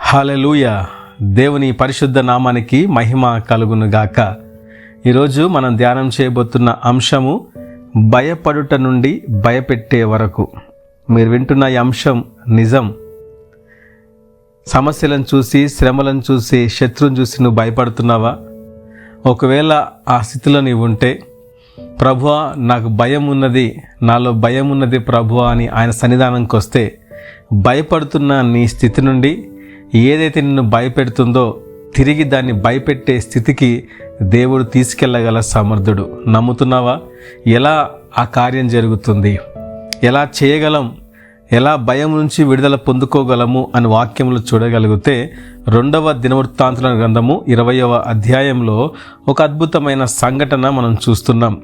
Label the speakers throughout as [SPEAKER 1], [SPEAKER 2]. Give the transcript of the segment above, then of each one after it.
[SPEAKER 1] హల్లెలూయా. దేవుని పరిశుద్ధ నామానికి మహిమ కలుగును గాక. ఈరోజు మనం ధ్యానం చేయబోతున్న అంశము భయపడుట నుండి భయపెట్టే వరకు. మీరు వింటున్న ఈ అంశం నిజం. సమస్యలను చూసి, శ్రమలను చూసి, శత్రువుని చూసి నువ్వు భయపడుతున్నావా? ఒకవేళ ఆ స్థితిలో నీవు ఉంటే, ప్రభువా నాకు భయం ఉన్నది, నాలో భయం ఉన్నది ప్రభువా అని ఆయన సన్నిధానంకి వస్తే, భయపడుతున్న నీ స్థితి నుండి ఏదైతే నిన్ను భయపెడుతుందో తిరిగి దాన్ని భయపెట్టే స్థితికి దేవుడు తీసుకెళ్ళగల సమర్థుడు. నమ్ముతున్నావా? ఎలా ఆ కార్యం జరుగుతుంది, ఎలా చేయగలం, ఎలా భయం నుంచి విడుదల పొందుకోగలము అని వాక్యములు చూడగలిగితే 2వ దినవృత్తాంతుల గ్రంథము 20వ అధ్యాయంలో ఒక అద్భుతమైన సంఘటన మనం చూస్తున్నాం.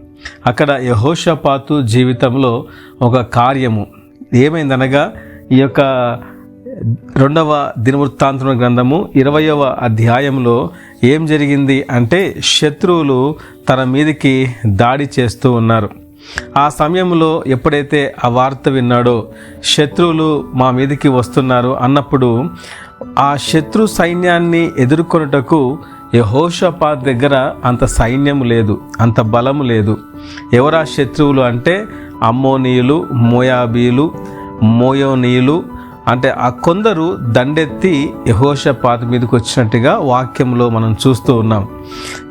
[SPEAKER 1] అక్కడ యెహోషాపాతు జీవితంలో ఒక కార్యము ఏమైందనగా, ఈ యొక్క 2వ దినవృత్తాంతుల గ్రంథము 20వ అధ్యాయంలో ఏం జరిగింది అంటే, శత్రువులు తన మీదకి దాడి చేస్తూ ఉన్నారు. ఆ సమయంలో ఎప్పుడైతే ఆ వార్త విన్నాడో, శత్రువులు మా మీదకి వస్తున్నారు అన్నప్పుడు, ఆ శత్రు సైన్యాన్ని ఎదుర్కొనుటకు యెహోషాపాతు దగ్గర అంత సైన్యము లేదు, అంత బలము లేదు. ఎవరా శత్రువులు అంటే, అమ్మోనీయులు, మోయాబీలు, మోయోనీయులు, అంటే ఆ కొందరు దండెత్తి యెహోషాపాతు మీదకి వచ్చినట్టుగా వాక్యంలో మనం చూస్తూ ఉన్నాం.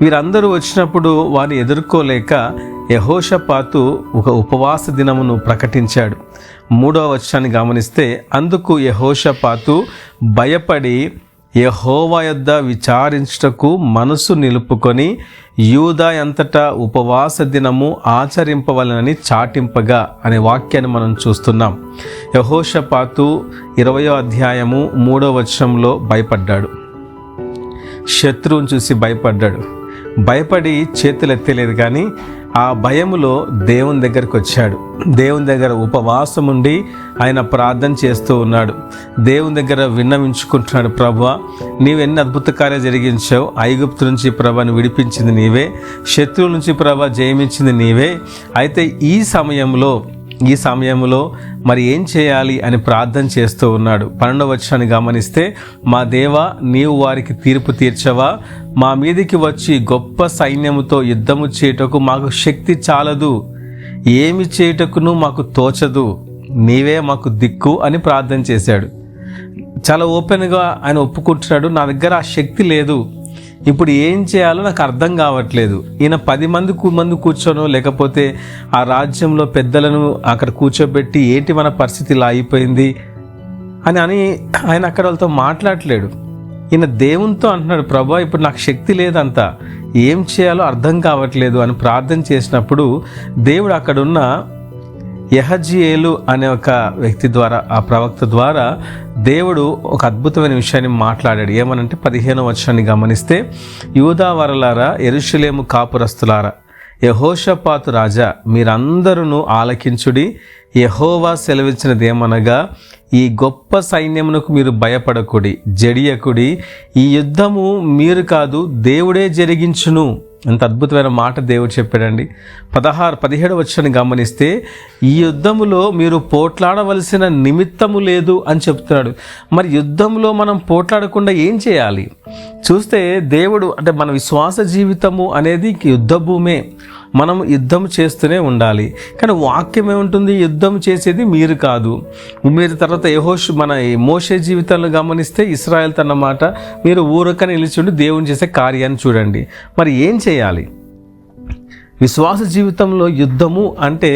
[SPEAKER 1] వీరందరూ వచ్చినప్పుడు వారిని ఎదుర్కోలేక యెహోషాపాతు ఒక ఉపవాస దినమును ప్రకటించాడు. 3వ వచనాన్ని గమనిస్తే, అందుకు యెహోషాపాతు భయపడి యెహోవా యొద్ద విచారించుటకు మనసు నిలుపుకొని యూదా అంతటా ఉపవాస దినము ఆచరింపవలనని చాటింపగా అనే వాక్యాన్ని మనం చూస్తున్నాం. యెహోషాపాతు 20వ అధ్యాయము 3వ వచనంలో భయపడ్డాడు. శత్రువుని చూసి భయపడ్డాడు. భయపడి చేతులు ఎత్తలేదు, కానీ ఆ భయములో దేవుని దగ్గరికి వచ్చాడు. దేవుని దగ్గర ఉపవాసం ఉండి ఆయన ప్రార్థన చేస్తూ ఉన్నాడు. దేవుని దగ్గర విన్నవించుకుంటున్నాడు, ప్రభువా నీవు ఎన్ని అద్భుత కార్యాలు జరిగించావు, ఐగుప్తు నుంచి ప్రభువాని విడిపించింది నీవే, శత్రువుల నుంచి ప్రభువా జయించింది నీవే. అయితే ఈ సమయంలో మరి ఏం చేయాలి అని ప్రార్థన చేస్తూ ఉన్నాడు. 12వ వచనాన్ని గమనిస్తే, మా దేవా నీవు వారికి తీర్పు తీర్చవా, మా మీదికి వచ్చి గొప్ప సైన్యముతో యుద్ధము చేయుటకు మాకు శక్తి చాలదు, ఏమి చేయుటకును మాకు తోచదు, నీవే మాకు దిక్కు అని ప్రార్థన చేశాడు. చాలా ఓపెన్గా ఆయన ఒప్పుకుంటున్నాడు, నా దగ్గర ఆ శక్తి లేదు, ఇప్పుడు ఏం చేయాలో నాకు అర్థం కావట్లేదు. ఈయన 10 మంది కూర్చోనో, లేకపోతే ఆ రాజ్యంలో పెద్దలను అక్కడ కూర్చోబెట్టి ఏంటి మన పరిస్థితి ఇలా అయిపోయింది అని ఆయన అక్కడ వాళ్ళతో మాట్లాడలేడు. ఈయన దేవునితో అంటున్నాడు, ప్రభువా ఇప్పుడు నాకు శక్తి లేదంతా, ఏం చేయాలో అర్థం కావట్లేదు అని ప్రార్థన చేసినప్పుడు, దేవుడు అక్కడున్న యెహజీయేలు అనే ఒక వ్యక్తి ద్వారా, ఆ ప్రవక్త ద్వారా దేవుడు ఒక అద్భుతమైన విషయాన్ని మాట్లాడాడు. ఏమనంటే 15వ వచనాన్ని గమనిస్తే, యూదా వారలారా, యెరూషలేము కాపురస్తులారా, యెహోషాపాతు రాజా మీరందరూ ఆలకించుడి. యెహోవా సెలవిచ్చినదేమనగా, ఈ గొప్ప సైన్యమునకు మీరు భయపడకుడి, జడియకుడి, ఈ యుద్ధము మీరు కాదు దేవుడే జరిగించును. అంత అద్భుతమైన మాట దేవుడు చెప్పాడండి. 17వ వచనాన్ని గమనిస్తే, ఈ యుద్ధములో మీరు పోట్లాడవలసిన నిమిత్తము లేదు అని చెప్తున్నాడు. మరి యుద్ధంలో మనం పోట్లాడకుండా ఏం చేయాలి? చూస్తే దేవుడు అంటే మన విశ్వాస జీవితము అనేది యుద్ధ భూమే. మనం యుద్ధం చేస్తూనే ఉండాలి. కానీ వాక్యం ఏముంటుంది, యుద్ధం చేసేది మీరు కాదు. మీరు తర్వాత మన మోషే జీవితాలను గమనిస్తే, ఇశ్రాయేల్ తన మాట మీరు ఊరక నిలిచిండి దేవుని చేసే కార్యాన్ని చూడండి. మరి ఏం చేయాలి? విశ్వాస జీవితంలో యుద్ధము అంటే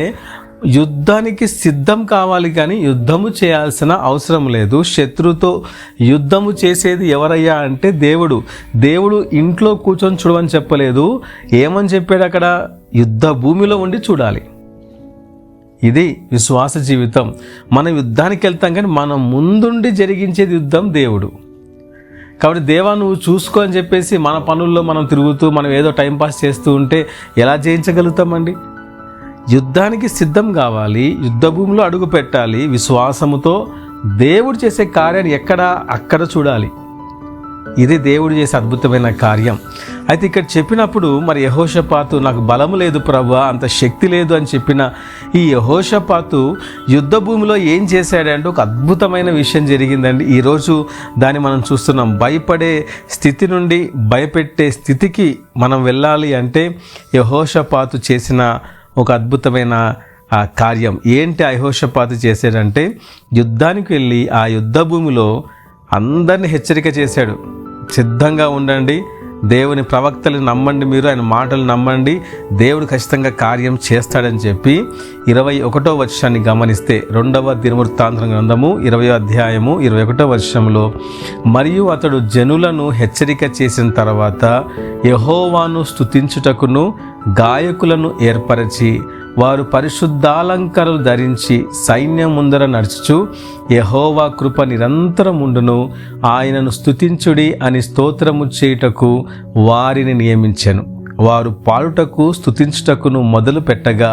[SPEAKER 1] యుద్ధానికి సిద్ధం కావాలి, కానీ యుద్ధము చేయాల్సిన అవసరం లేదు. శత్రువుతో యుద్ధము చేసేది ఎవరయ్యా అంటే దేవుడు ఇంట్లో కూర్చొని చూడమని చెప్పలేదు. ఏమని చెప్పాడు అక్కడ? యుద్ధ భూమిలో ఉండి చూడాలి. ఇది విశ్వాస జీవితం. మనం యుద్ధానికి వెళ్తాం, కానీ మనం ముందుండి జరిగించేది యుద్ధం దేవుడు. కాబట్టి దేవా నువ్వు చూసుకో అని చెప్పేసి మన పనుల్లో మనం తిరుగుతూ మనం ఏదో టైంపాస్ చేస్తూ ఉంటే ఎలా జయించగలుగుతామండి? యుద్ధానికి సిద్ధం కావాలి, యుద్ధ భూమిలో అడుగు పెట్టాలి. విశ్వాసముతో దేవుడు చేసే కార్యాన్ని అక్కడ చూడాలి. ఇది దేవుడు చేసే అద్భుతమైన కార్యం. అయితే ఇక్కడ చెప్పినప్పుడు మరి యెహోషాపాతు నాకు బలము లేదు ప్రభువా, అంత శక్తి లేదు అని చెప్పిన ఈ యెహోషాపాతు యుద్ధ భూమిలో ఏం చేశాడంటే ఒక అద్భుతమైన విషయం జరిగిందండి. ఈరోజు దాన్ని మనం చూస్తున్నాం. భయపడే స్థితి నుండి భయపెట్టే స్థితికి మనం వెళ్ళాలి అంటే యెహోషాపాతు చేసిన ఒక అద్భుతమైన కార్యం ఏంటి యెహోషాపాతు చేశాడంటే, యుద్ధానికి వెళ్ళి ఆ యుద్ధ భూమిలో అందరిని హెచ్చరిక చేశాడు. సిద్ధంగా ఉండండి, దేవుని ప్రవక్తలు నమ్మండి, మీరు ఆయన మాటలు నమ్మండి, దేవుడు ఖచ్చితంగా కార్యం చేస్తాడని చెప్పి 21వ వచనాన్ని గమనిస్తే 2వ దినవృత్తాంతం గ్రంథము 20వ అధ్యాయము 21వ వచనంలో, మరియు అతడు జనులను హెచ్చరిక చేసిన తర్వాత యెహోవాను స్తుతించుటకును గాయకులను ఏర్పరచి వారు పరిశుద్ధాలంకారాలు ధరించి సైన్యం ముందర నడుచుచు యెహోవా కృప నిరంతరం ఉండును, ఆయనను స్తుతించుడి అని స్తోత్రము చేయుటకు వారిని నియమించెను. వారు పాడుటకు స్తుతించుటకును మొదలు పెట్టగా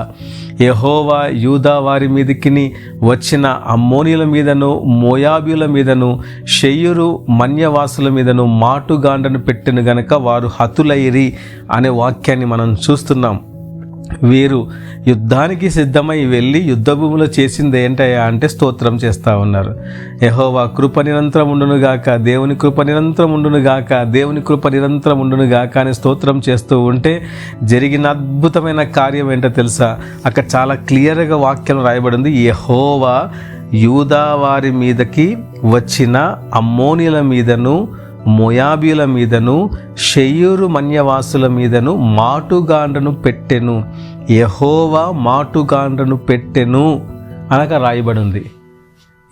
[SPEAKER 1] యెహోవా యూదా వారి మీదికి వచ్చిన అమ్మోనీయుల మీదను మోయాబీయుల మీదను షెయ్యూరు మన్యవాసుల మీదను మాటుగాండను పెట్టెను గనక వారు హతులైరి అనే వాక్యాన్ని మనం చూస్తున్నాం. వీరు యుద్ధానికి సిద్ధమై వెళ్ళి యుద్ధ భూమిలో చేసింది ఏంటయ్యా అంటే స్తోత్రం చేస్తూ ఉన్నారు. యెహోవా కృప నిరంతరం ఉండునుగాక, దేవుని కృప నిరంతరం ఉండునుగాక, దేవుని కృప నిరంతరం ఉండునుగాక అని స్తోత్రం చేస్తూ ఉంటే జరిగిన అద్భుతమైన కార్యం ఏంటో తెలుసా? అక్కడ చాలా క్లియర్గా వాక్యం రాయబడింది. యెహోవా యూదా వారి మీదకి వచ్చిన అమ్మోనీయుల మీదను మోయాబీల మీదను షెయ్యూరు మన్యవాసుల మీదను మాటుగాండ్రను పెట్టెను. యెహోవా మాటుగాండ్రను పెట్టెను అనగా రాయబడి ఉంది.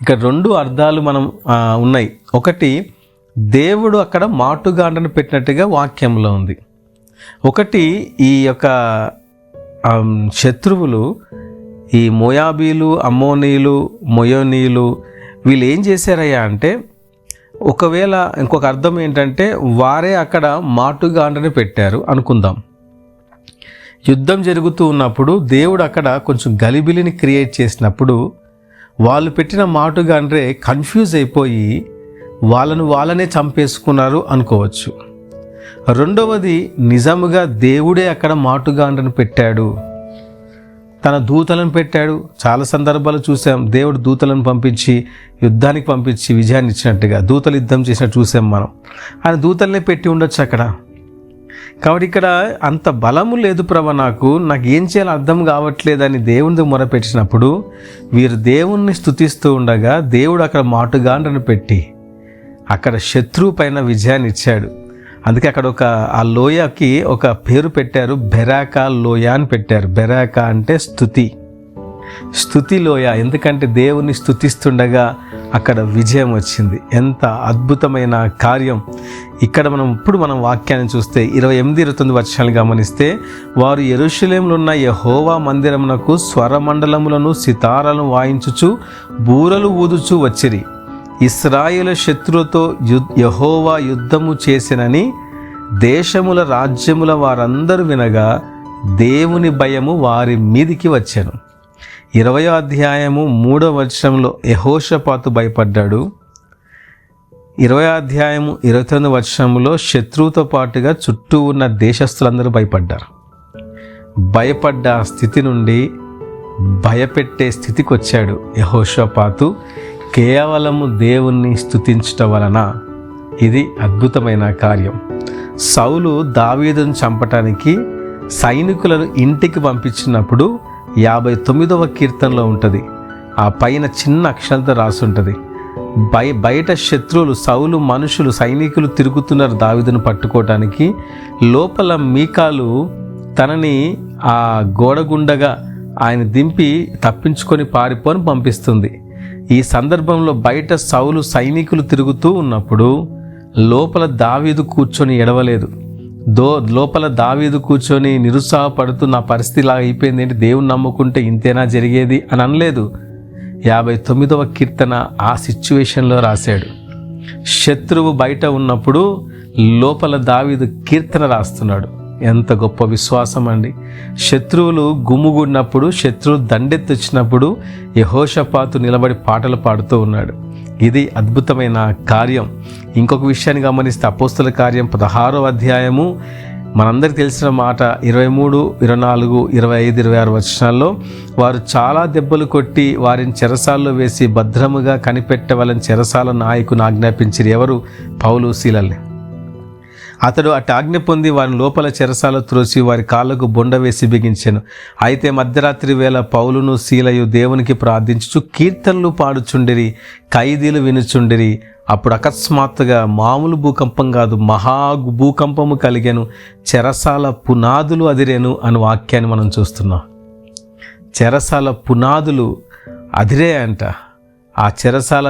[SPEAKER 1] ఇక్కడ 2 అర్థాలు మనం ఉన్నాయి. ఒకటి, దేవుడు అక్కడ మాటుగాండ్రను పెట్టినట్టుగా వాక్యంలో ఉంది. ఒకటి, ఈ యొక్క శత్రువులు, ఈ మోయాబీలు, అమ్మోనీయులు, మొయోనీయులు వీళ్ళు ఏం చేశారయ్యా అంటే, ఒకవేళ ఇంకొక అర్థం ఏంటంటే వారే అక్కడ మాటుగాండ్రని పెట్టారు అనుకుందాం. యుద్ధం జరుగుతూ ఉన్నప్పుడు దేవుడు అక్కడ కొంచెం గలిబిలిని క్రియేట్ చేసినప్పుడు వాళ్ళు పెట్టిన మాటుగాండ్రే కన్ఫ్యూజ్ అయిపోయి వాళ్ళనే చంపేసుకున్నారు అనుకోవచ్చు. రెండవది, నిజముగా దేవుడే అక్కడ మాటుగాండ్రని పెట్టాడు, తన దూతలను పెట్టాడు. చాలా సందర్భాలు చూసాం, దేవుడు దూతలను పంపించి యుద్ధానికి పంపించి విజయాన్ని ఇచ్చినట్టుగా దూతలు యుద్ధం చేసినట్టు చూసాం మనం. ఆయన దూతలనే పెట్టి ఉండొచ్చు అక్కడ. కాబట్టి ఇక్కడ అంత బలము లేదు ప్రభా, నాకు ఏం చేయాలో అర్థం కావట్లేదని దేవుని మొరపెట్టినప్పుడు వీరు దేవుణ్ణి స్తుతిస్తూ ఉండగా దేవుడు అక్కడ మాటుగాండ్రను పెట్టి అక్కడ శత్రువు పైన విజయాన్ని ఇచ్చాడు. అందుకే అక్కడ ఆ లోయకి ఒక పేరు పెట్టారు, బెరాకా లోయ అని పెట్టారు. బెరాకా అంటే స్తుతి లోయ. ఎందుకంటే దేవుని స్తుతిస్తుండగా అక్కడ విజయం వచ్చింది. ఎంత అద్భుతమైన కార్యం. ఇక్కడ మనం వాక్యాన్ని చూస్తే 28-29 వచనాలు గమనిస్తే, వారు యెరూషలేములో ఉన్న యెహోవా మందిరమునకు స్వరమండలములను సితారాలను వాయించుచు బూరలు ఊదుచూ వచ్చిరి. ఇశ్రాయేలు శత్రువుతో యెహోవా యుద్ధము చేసినని దేశముల రాజ్యముల వారందరూ వినగా దేవుని భయము వారి మీదికి వచ్చాను. 20వ అధ్యాయము 3వ వచనంలో యెహోషాపాతు భయపడ్డాడు. 20వ అధ్యాయము 29వ వచనంలో శత్రువుతో పాటుగా చుట్టూ ఉన్న దేశస్తులందరూ భయపడ్డారు. భయపడ్డ స్థితి నుండి భయపెట్టే స్థితికి వచ్చాడు యెహోషాపాతు, కేవలము దేవుణ్ణి స్తుతించటం వలన. ఇది అద్భుతమైన కార్యం. సౌలు దావీదును చంపటానికి సైనికులను ఇంటికి పంపించినప్పుడు 59వ కీర్తనలో ఉంటుంది. ఆ పైన చిన్న అక్షరంతో రాసి ఉంటుంది, బయట శత్రువులు, సౌలు మనుషులు, సైనికులు తిరుగుతున్నారు దావీదును పట్టుకోవటానికి. లోపల మీకాలు తనని ఆ గోడగుండగా ఆయన దింపి తప్పించుకొని పారిపోని పంపిస్తుంది. ఈ సందర్భంలో బయట సౌలు సైనికులు తిరుగుతూ ఉన్నప్పుడు లోపల దావీదు కూర్చొని ఎడవలేదు. లోపల దావీదు కూర్చొని నిరుత్సాహపడుతూ నా పరిస్థితి ఇలా అయిపోయింది ఏంటి, దేవుని నమ్ముకుంటే ఇంతేనా జరిగేది అని అనలేదు. 59వ కీర్తన ఆ సిచ్యువేషన్లో రాశాడు. శత్రువు బయట ఉన్నప్పుడు లోపల దావీదు కీర్తన రాస్తున్నాడు. ఎంత గొప్ప విశ్వాసం అండి. శత్రువులు గుమ్ముగుడినప్పుడు, శత్రువు దండెత్తి వచ్చినప్పుడు యెహోషాపాతు నిలబడి పాటలు పాడుతూ ఉన్నాడు. ఇది అద్భుతమైన కార్యం. ఇంకొక విషయాన్ని గమనిస్తే అపోస్తల కార్యం 16వ అధ్యాయము మనందరికీ తెలిసిన మాట 23, 24, 25, 26 వచనాల్లో వారు చాలా దెబ్బలు కొట్టి వారిని చెరసాల్లో వేసి భద్రముగా కనిపెట్టవాలని చెరసాల నాయకుని ఆజ్ఞాపించిరి. ఎవరు? పౌలు, శీలల్ని. అతడు అటు ఆజ్ఞ పొంది వారిని లోపల చెరసాల త్రోసి వారి కాళ్ళకు బొండ వేసి బిగించెను. అయితే మధ్యరాత్రి వేళ పౌలును శీలయు దేవునికి ప్రార్థించుచు కీర్తనలు పాడుచుండిరి, ఖైదీలు వినుచుండిరి. అప్పుడు అకస్మాత్తుగా మామూలు భూకంపం కాదు, మహా భూకంపము కలిగెను, చెరసాల పునాదులు అదిరేను అని వాక్యాన్ని మనం చూస్తున్నాం. చెరసాల పునాదులు అదిరే అంట. ఆ చెరసాల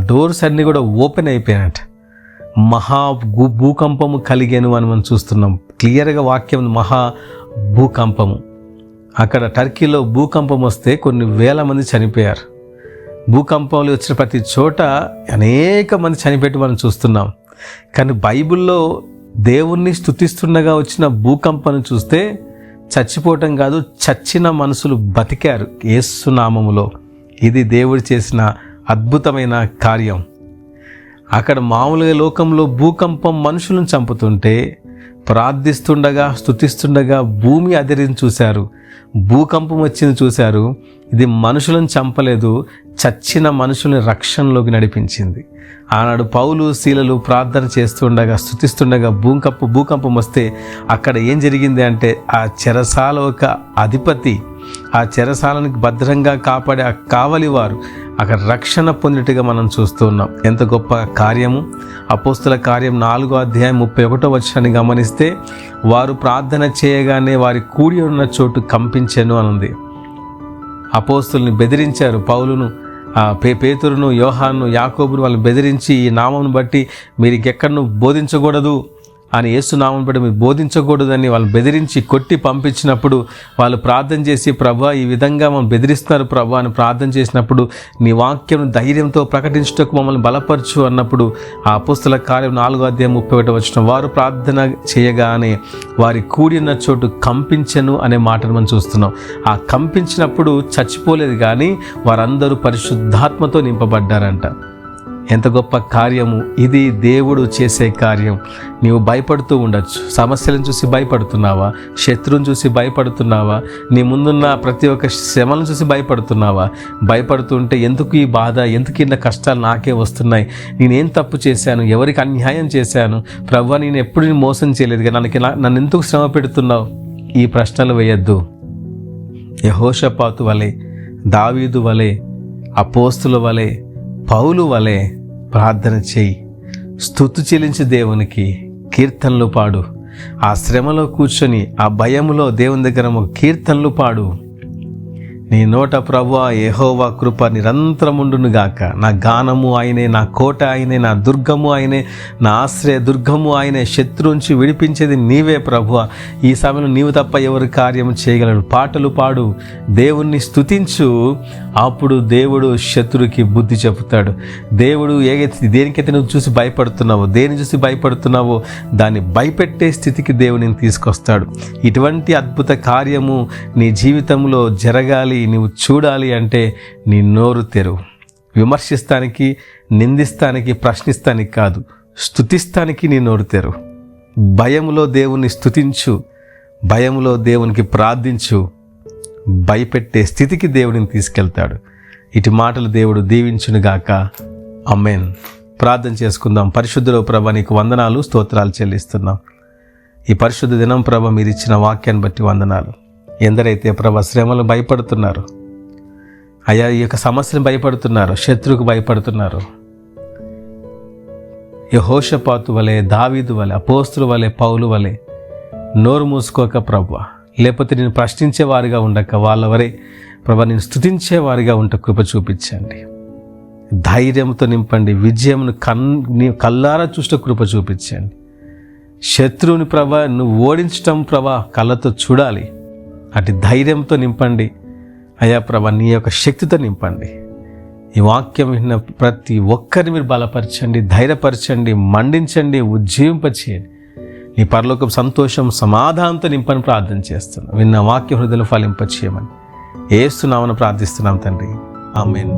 [SPEAKER 1] డోర్స్ అన్నీ కూడా ఓపెన్ అయిపోయాయంట. మహా భూకంపము కలిగేను అని మనం చూస్తున్నాం. క్లియర్గా వాక్యం మహా భూకంపము. అక్కడ టర్కీలో భూకంపం వస్తే కొన్ని వేల మంది చనిపోయారు. భూకంపాలు వచ్చిన ప్రతి చోట అనేక మంది చనిపెట్టి మనం చూస్తున్నాం. కానీ బైబిల్లో దేవుణ్ణి స్తుతిస్తుండగా వచ్చిన భూకంపం చూస్తే చచ్చిపోవటం కాదు, చచ్చిన మనుషులు బతికారు యేసు నామములో. ఇది దేవుడు చేసిన అద్భుతమైన కార్యం. అక్కడ మామూలుగా లోకంలో భూకంపం మనుషులను చంపుతుంటే ప్రార్థిస్తుండగా స్తుతిస్తుండగా భూమి అదిరిని చూశారు, భూకంపం వచ్చింది చూశారు. ఇది మనుషులను చంపలేదు, చచ్చిన మనుషుల్ని రక్షణలోకి నడిపించింది. ఆనాడు పౌలు, శీలలు ప్రార్థన చేస్తుండగా స్తుతిస్తుండగా భూకంపం వస్తే అక్కడ ఏం జరిగింది అంటే ఆ చెరసాల ఒక అధిపతి, ఆ చెరసాలను భద్రంగా కాపాడే ఆ కావలివారు అక్కడ రక్షణ పొందినట్టుగా మనం చూస్తూ ఉన్నాం. ఎంత గొప్ప కార్యము! అపోస్తుల కార్యం 4వ అధ్యాయం 31వ వచనాన్ని గమనిస్తే వారు ప్రార్థన చేయగానే వారి కూడి ఉన్న చోటు కంపించెను అనుంది. అపోస్తుల్ని బెదిరించారు. పౌలును, పేతురును, యోహాను, యాకోబును వాళ్ళని బెదిరించి ఈ నామమును బట్టి మీరు ఇంకెక్కడను బోధించకూడదు అని, యేసు నామమును బట్టి మీరు బోధించకూడదని వాళ్ళు బెదిరించి కొట్టి పంపించినప్పుడు వాళ్ళు ప్రార్థన చేసి, ప్రభువా ఈ విధంగా మమ్మల్ని బెదిరిస్తున్నారు ప్రభువా అని ప్రార్థన చేసినప్పుడు నీ వాక్యం ధైర్యంతో ప్రకటించుటకు మమ్మల్ని బలపరచు అన్నప్పుడు ఆ అపోస్తల కార్యం 4వ అధ్యాయం 31వ వచనం వారు ప్రార్థన చేయగానే వారి కూడిన చోటు కంపించెను అనే మాటను మనం చూస్తున్నాం. ఆ కంపించినప్పుడు చచ్చిపోలేదు కానీ వారందరూ పరిశుద్ధాత్మతో నింపబడ్డారంట. ఎంత గొప్ప కార్యము! ఇది దేవుడు చేసే కార్యం. నీవు భయపడుతూ ఉండొచ్చు. సమస్యలను చూసి భయపడుతున్నావా? శత్రువుని చూసి భయపడుతున్నావా? నీ ముందున్న ప్రతి ఒక్క శ్రమలను చూసి భయపడుతున్నావా? భయపడుతుంటే ఎందుకు ఈ బాధ, ఎందుకు ఇన్న కష్టాలు నాకే వస్తున్నాయి, నేనేం తప్పు చేశాను, ఎవరికి అన్యాయం చేశాను, ప్రభువా నేను ఎప్పుడు మోసం చేయలేదు, నన్ను ఎందుకు శ్రమ పెడుతున్నావు? ఈ ప్రశ్నలు వేయద్దు. యెహోషాపాతు వలె, దావీదు వలె, అపోస్తుల వలె, పౌలు వలె ప్రార్థన చేయి. స్తుతి చెల్లించి దేవునికి కీర్తనలు పాడు. ఆ శ్రమలో కూర్చొని ఆ భయములో దేవుని దగ్గర కీర్తనలు పాడు. నీ నోట ప్రభువా యెహోవా కృప నిరంతరముండును గాక. నా గానము ఆయనే, నా కోట ఆయనే, నా దుర్గము ఆయనే, నా ఆశ్రయ దుర్గము ఆయనే. శత్రువుంచి విడిపించేది నీవే ప్రభువా. ఈ సమయంలో నీవు తప్ప ఎవరు కార్యం చేయగలడు? పాటలు పాడు, దేవుణ్ణి స్తుతించు. అప్పుడు దేవుడు శత్రువుకి బుద్ధి చెబుతాడు. దేవుడు దేనికైతే నువ్వు చూసి భయపడుతున్నావో, దేని చూసి భయపడుతున్నావో దాన్ని భయపెట్టే స్థితికి దేవుడిని తీసుకొస్తాడు. ఇటువంటి అద్భుత కార్యము నీ జీవితంలో జరగాలి, నీవు చూడాలి అంటే నీ నోరు తెరువు. విమర్శిస్తానికి, నిందిస్తానికి, ప్రశ్నిస్తానికి కాదు, స్తుతిస్తానికి నీ నోరు తెరువు. భయములో దేవుని స్తుతించు, భయములో దేవునికి ప్రార్థించు. భయపెట్టే స్థితికి దేవుడిని తీసుకెళ్తాడు. ఇటు మాటలు దేవుడు దీవించునుగాక. ఆమేన్. ప్రార్థన చేసుకుందాం. పరిశుద్ధుల ప్రభ నీకు వందనాలు, స్తోత్రాలు చెల్లిస్తున్నాం. ఈ పరిశుద్ధ దినం ప్రభ మీరు ఇచ్చిన వాక్యాన్ని బట్టి వందనాలు. ఎందరైతే ప్రభ శ్రమలు భయపడుతున్నారు, అయ్యా ఈ యొక్క సమస్యను భయపడుతున్నారు, శత్రువుకు భయపడుతున్నారు, యెహోషాపాతు వలె, దావీదు వలె, అపోస్తుల వలె, పౌలు వలె నోరు మూసుకోక ప్రభు, లేకపోతే నేను ప్రశ్నించేవారిగా ఉండక వాళ్ళ వరే ప్రభా నేను స్తుతించేవారిగా ఉంట కృప చూపించండి. ధైర్యంతో నింపండి. విజయమును కళ్ళారా చూసిన కృప చూపించండి. శత్రువుని ప్రభా నువ్వు ఓడించటం ప్రభా కళ్ళతో చూడాలి. అటు ధైర్యంతో నింపండి అయ్యా ప్రభా, నీ యొక్క శక్తితో నింపండి. ఈ వాక్యం విన్న ప్రతి ఒక్కరిని మీరు బలపరచండి, ధైర్యపరచండి, మండించండి, ఉజ్జీవింపచేయండి. నీ పరలోకం సంతోషం, సమాధానంతో నింపని ప్రార్థన చేస్తున్నాం. విన్న వాక్య హృదయలు ఫలింపచేయమని యేసు నామమున ప్రార్థిస్తున్నాం తండ్రి. ఆమేన్.